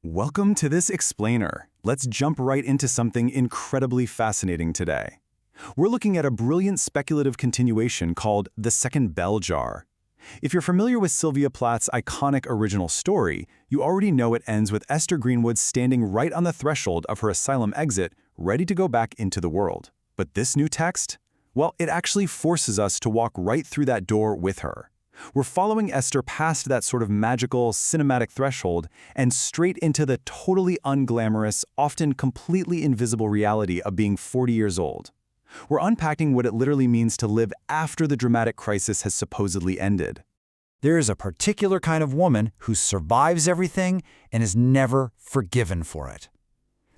Welcome to this explainer. Let's jump right into something incredibly fascinating today. We're looking at a brilliant speculative continuation called The Second Bell Jar. If you're familiar with Sylvia Plath's iconic original story, you already know it ends with Esther Greenwood standing right on the threshold of her asylum exit, ready to go back into the world. But this new text? Well, it actually forces us to walk right through that door with her. We're following Esther past that sort of magical, cinematic threshold and straight into the totally unglamorous, often completely invisible reality of being 40 years old. We're unpacking what it literally means to live after the dramatic crisis has supposedly ended. There is a particular kind of woman who survives everything and is never forgiven for it.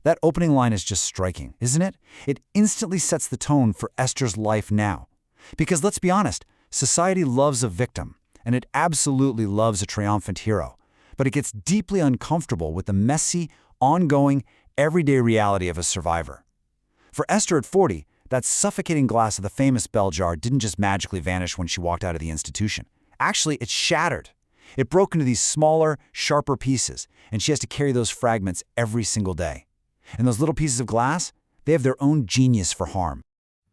That opening line is just striking, isn't it? It instantly sets the tone for Esther's life now. Because let's be honest, society loves a victim, and it absolutely loves a triumphant hero. But it gets deeply uncomfortable with the messy, ongoing, everyday reality of a survivor. For Esther at 40, that suffocating glass of the famous bell jar didn't just magically vanish when she walked out of the institution. Actually, it shattered. It broke into these smaller, sharper pieces, and she has to carry those fragments every single day. And those little pieces of glass, they have their own genius for harm.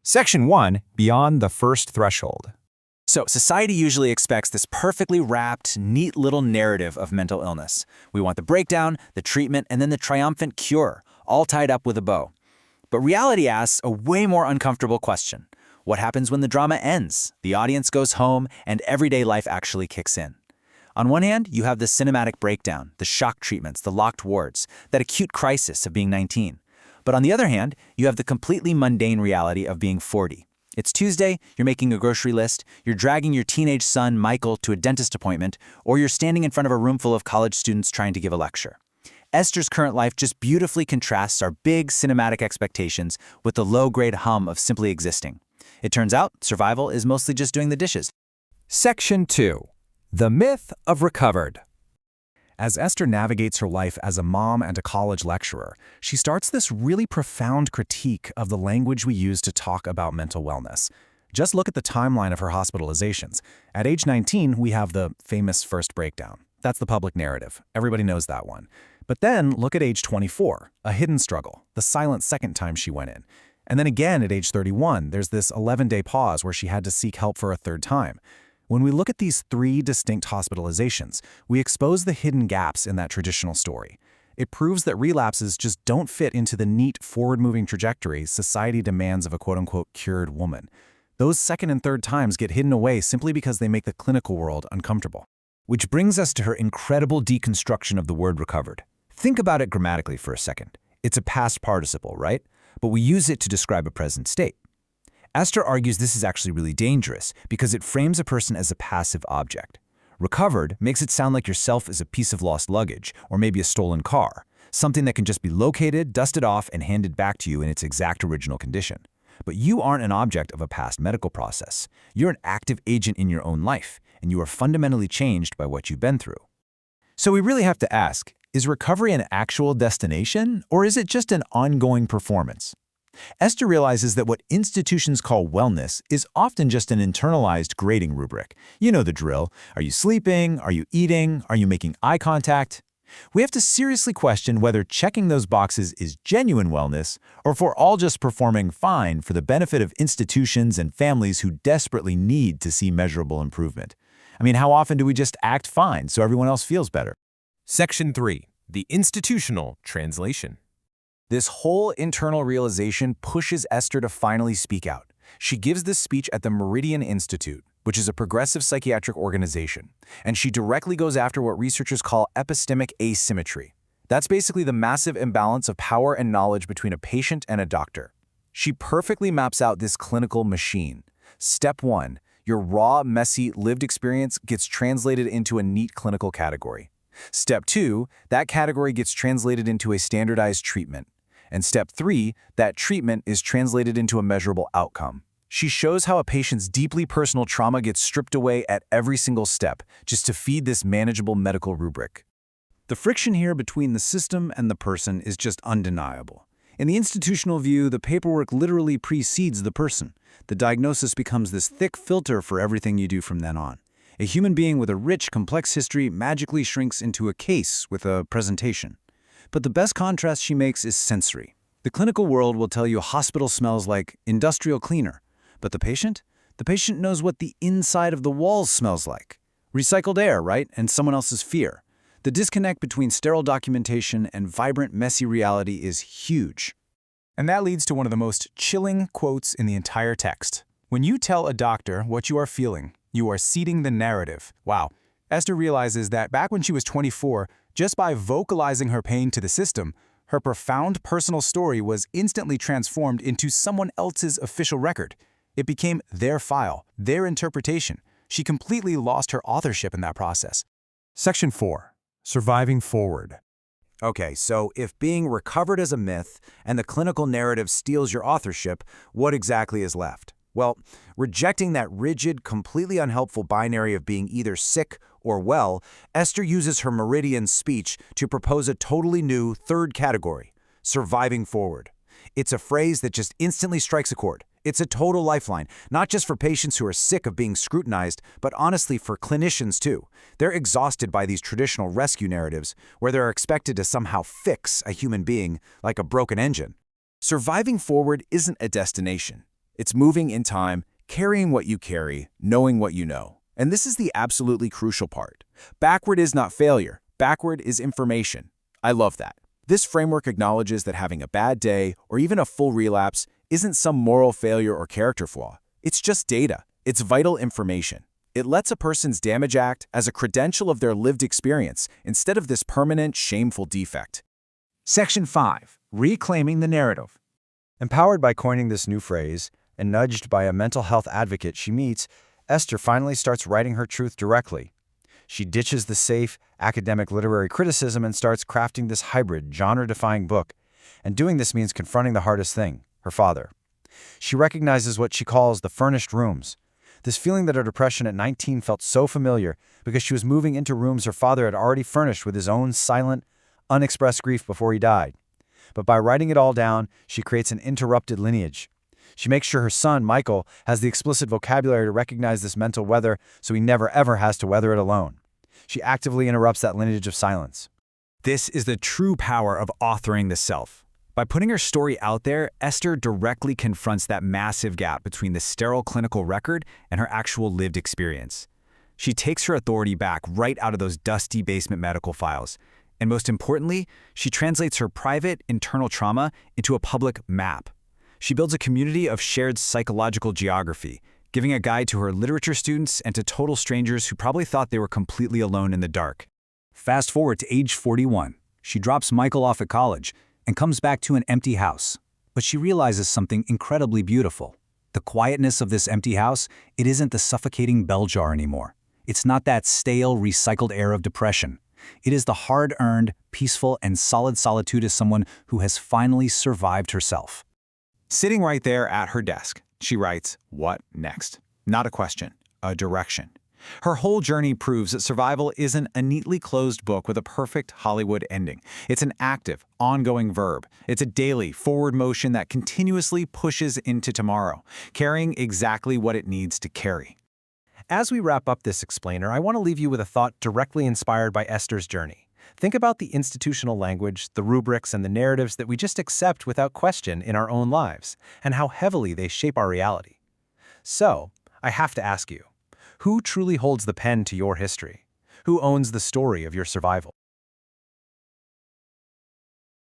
Section 1, Beyond the First Threshold. So, society usually expects this perfectly wrapped, neat little narrative of mental illness. We want the breakdown, the treatment, and then the triumphant cure, all tied up with a bow. But reality asks a way more uncomfortable question. What happens when the drama ends, the audience goes home, and everyday life actually kicks in? On one hand, you have the cinematic breakdown, the shock treatments, the locked wards, that acute crisis of being 19. But on the other hand, you have the completely mundane reality of being 40. It's Tuesday, you're making a grocery list, you're dragging your teenage son, Michael, to a dentist appointment, or you're standing in front of a room full of college students trying to give a lecture. Esther's current life just beautifully contrasts our big cinematic expectations with the low-grade hum of simply existing. It turns out, survival is mostly just doing the dishes. Section 2. The Myth of Recovered. As Esther navigates her life as a mom and a college lecturer, she starts this really profound critique of the language we use to talk about mental wellness. Just look at the timeline of her hospitalizations. At age 19, we have the famous first breakdown. That's the public narrative. Everybody knows that one. But then look at age 24, a hidden struggle, the silent second time she went in. And then again at age 31, there's this 11-day pause where she had to seek help for a third time. When we look at these three distinct hospitalizations, we expose the hidden gaps in that traditional story. It proves that relapses just don't fit into the neat, forward-moving trajectory society demands of a quote-unquote cured woman. Those second and third times get hidden away simply because they make the clinical world uncomfortable. Which brings us to her incredible deconstruction of the word recovered. Think about it grammatically for a second. It's a past participle, right? But we use it to describe a present state. Esther argues this is actually really dangerous because it frames a person as a passive object. Recovered makes it sound like yourself is a piece of lost luggage or maybe a stolen car, something that can just be located, dusted off, and handed back to you in its exact original condition. But you aren't an object of a past medical process. You're an active agent in your own life, and you are fundamentally changed by what you've been through. So we really have to ask, is recovery an actual destination, or is it just an ongoing performance? Esther realizes that what institutions call wellness is often just an internalized grading rubric. You know the drill. Are you sleeping? Are you eating? Are you making eye contact? We have to seriously question whether checking those boxes is genuine wellness, or if we're all just performing fine for the benefit of institutions and families who desperately need to see measurable improvement. I mean, how often do we just act fine so everyone else feels better? Section 3. The Institutional Translation. This whole internal realization pushes Esther to finally speak out. She gives this speech at the Meridian Institute, which is a progressive psychiatric organization, and she directly goes after what researchers call epistemic asymmetry. That's basically the massive imbalance of power and knowledge between a patient and a doctor. She perfectly maps out this clinical machine. Step 1, your raw, messy, lived experience gets translated into a neat clinical category. Step 2, that category gets translated into a standardized treatment. And step 3, that treatment is translated into a measurable outcome. She shows how a patient's deeply personal trauma gets stripped away at every single step, just to feed this manageable medical rubric. The friction here between the system and the person is just undeniable. In the institutional view, the paperwork literally precedes the person. The diagnosis becomes this thick filter for everything you do from then on. A human being with a rich, complex history magically shrinks into a case with a presentation. But the best contrast she makes is sensory. The clinical world will tell you a hospital smells like industrial cleaner, but the patient? The patient knows what the inside of the walls smells like. Recycled air, right? And someone else's fear. The disconnect between sterile documentation and vibrant, messy reality is huge. And that leads to one of the most chilling quotes in the entire text. When you tell a doctor what you are feeling, you are seeding the narrative. Wow. Esther realizes that back when she was 24, just by vocalizing her pain to the system, her profound personal story was instantly transformed into someone else's official record. It became their file, their interpretation. She completely lost her authorship in that process. Section 4. Surviving forward. Okay, so if being recovered is a myth and the clinical narrative steals your authorship, what exactly is left? Well, rejecting that rigid, completely unhelpful binary of being either sick or well, Esther uses her meridian speech to propose a totally new third category, surviving forward. It's a phrase that just instantly strikes a chord. It's a total lifeline, not just for patients who are sick of being scrutinized, but honestly for clinicians too. They're exhausted by these traditional rescue narratives where they're expected to somehow fix a human being like a broken engine. Surviving forward isn't a destination. It's moving in time, carrying what you carry, knowing what you know. And this is the absolutely crucial part. Backward is not failure. Backward is information. I love that. This framework acknowledges that having a bad day or even a full relapse isn't some moral failure or character flaw. It's just data. It's vital information. It lets a person's damage act as a credential of their lived experience instead of this permanent, shameful defect. Section 5. Reclaiming the narrative. Empowered by coining this new phrase and nudged by a mental health advocate she meets, Esther finally starts writing her truth directly. She ditches the safe, academic literary criticism and starts crafting this hybrid, genre-defying book. And doing this means confronting the hardest thing, her father. She recognizes what she calls the furnished rooms. This feeling that her depression at 19 felt so familiar because she was moving into rooms her father had already furnished with his own silent, unexpressed grief before he died. But by writing it all down, she creates an interrupted lineage. She makes sure her son, Michael, has the explicit vocabulary to recognize this mental weather so he never ever has to weather it alone. She actively interrupts that lineage of silence. This is the true power of authoring the self. By putting her story out there, Esther directly confronts that massive gap between the sterile clinical record and her actual lived experience. She takes her authority back right out of those dusty basement medical files. And most importantly, she translates her private, internal trauma into a public map. She builds a community of shared psychological geography, giving a guide to her literature students and to total strangers who probably thought they were completely alone in the dark. Fast forward to age 41. She drops Michael off at college and comes back to an empty house. But she realizes something incredibly beautiful. The quietness of this empty house, it isn't the suffocating bell jar anymore. It's not that stale, recycled air of depression. It is the hard-earned, peaceful, and solid solitude of someone who has finally survived herself. Sitting right there at her desk, she writes, "What next?" Not a question, a direction. Her whole journey proves that survival isn't a neatly closed book with a perfect Hollywood ending. It's an active, ongoing verb. It's a daily, forward motion that continuously pushes into tomorrow, carrying exactly what it needs to carry. As we wrap up this explainer, I want to leave you with a thought directly inspired by Esther's journey. Think about the institutional language, the rubrics, and the narratives that we just accept without question in our own lives, and how heavily they shape our reality. So, I have to ask you, who truly holds the pen to your history? Who owns the story of your survival?